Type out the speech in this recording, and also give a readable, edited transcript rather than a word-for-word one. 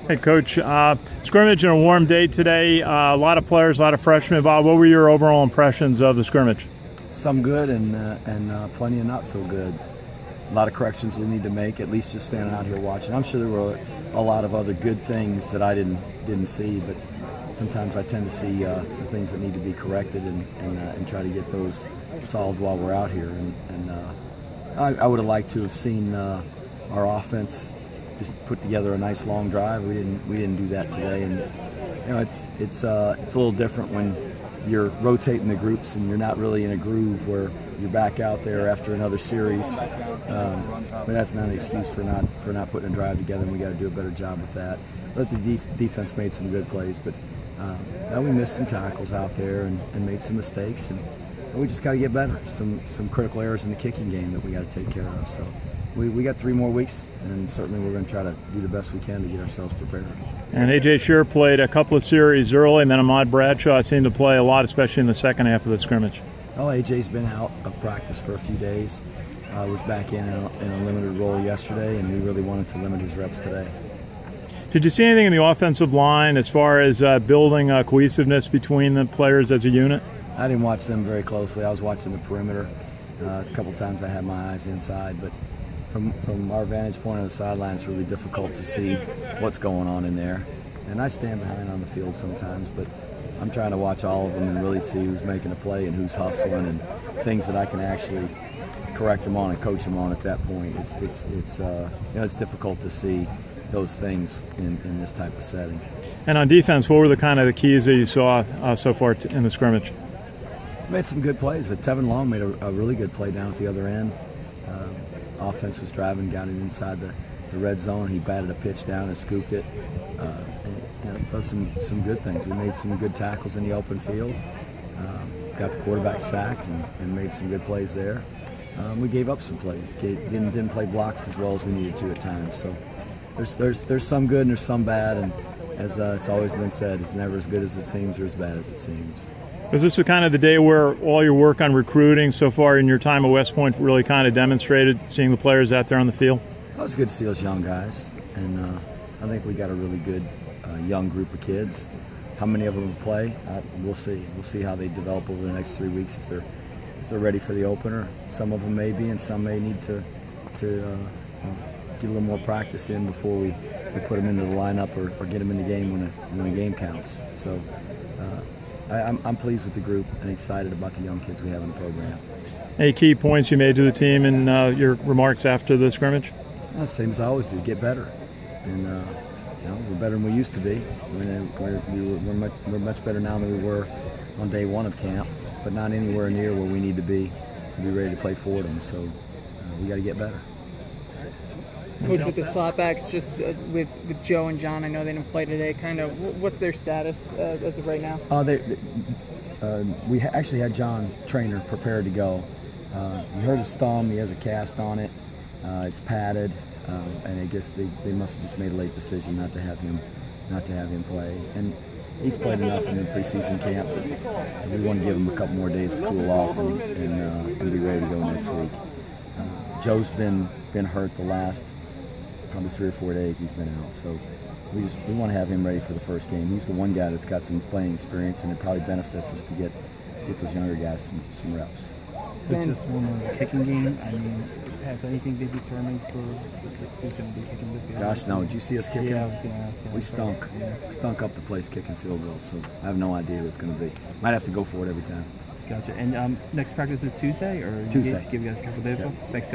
Hey, Coach. Scrimmage and a warm day today. A lot of players, a lot of freshmen involved. What were your overall impressions of the scrimmage? Some good and plenty of not so good. A lot of corrections we need to make, at least just standing out here watching. I'm sure there were a lot of other good things that I didn't see, but sometimes I tend to see the things that need to be corrected and try to get those solved while we're out here. I would have liked to have seen our offense just put together a nice long drive. We didn't do that today, and you know it's a little different when you're rotating the groups and you're not really in a groove where you're back out there after another series. But that's not an excuse for not putting a drive together, and we got to do a better job with that. But the defense made some good plays, but we missed some tackles out there and made some mistakes, and we just got to get better. Some critical errors in the kicking game that we got to take care of. So we got 3 more weeks, and certainly we're going to try to do the best we can to get ourselves prepared. And A.J. Sure played a couple of series early, and then Ahmad Bradshaw seemed to play a lot, especially in the second half of the scrimmage. Well, A.J.'s been out of practice for a few days. Was back in a limited role yesterday, and we really wanted to limit his reps today. Did you see anything in the offensive line as far as building cohesiveness between the players as a unit? I didn't watch them very closely. I was watching the perimeter. A couple times I had my eyes inside, but from our vantage point on the sideline, it's really difficult to see what's going on in there. And I stand behind on the field sometimes, but I'm trying to watch all of them and really see who's making a play and who's hustling and things that I can actually correct them on and coach them on at that point. It's difficult to see those things in this type of setting. And on defense, what were the keys that you saw so far in the scrimmage? Made some good plays. Tevin Long made a really good play down at the other end. Offense was driving, got it inside the red zone. He batted a pitch down and scooped it. And those some good things. We made some good tackles in the open field. Got the quarterback sacked and made some good plays there. We gave up some plays. Didn't play blocks as well as we needed to at times. So there's some good and there's some bad. And as it's always been said, it's never as good as it seems or as bad as it seems. Was this kind of the day where all your work on recruiting so far in your time at West Point really kind of demonstrated, seeing the players out there on the field? It was good to see those young guys, and I think we got a really good young group of kids. How many of them will play? We'll see. We'll see how they develop over the next 3 weeks. If they're ready for the opener, some of them may be, and some may need to get a little more practice in before we put them into the lineup or get them in the game when the game counts. So. I'm pleased with the group and excited about the young kids we have in the program. Any key points you made to the team in your remarks after the scrimmage? The same as I always do, get better. And we're better than we used to be. We're much better now than we were on day 1 of camp, but not anywhere near where we need to be ready to play for them. So we got to get better. Coach, with the slotbacks, just with Joe and John, I know they didn't play today. What's their status as of right now? We actually had John Trainer prepared to go. He hurt his thumb. He has a cast on it. It's padded, and I guess they must have just made a late decision not to have him play. And he's played enough in the preseason camp. We want to give him a couple more days to cool off and be ready to go next week. Joe's been hurt the last probably 3 or 4 days he's been out, so we want to have him ready for the first game. He's the one guy that's got some playing experience, and it probably benefits us to get those younger guys some reps. But just one more kicking game. I mean, has anything been determined for who's going to be kicking the field? Gosh, no. Did you see us kicking? Yeah, I was going to ask. We stunk. We stunk up the place kicking field goals, so I have no idea what it's going to be. Might have to go for it every time. Gotcha. And next practice is Tuesday, or Tuesday? Give you guys a couple days. Yeah. Thanks.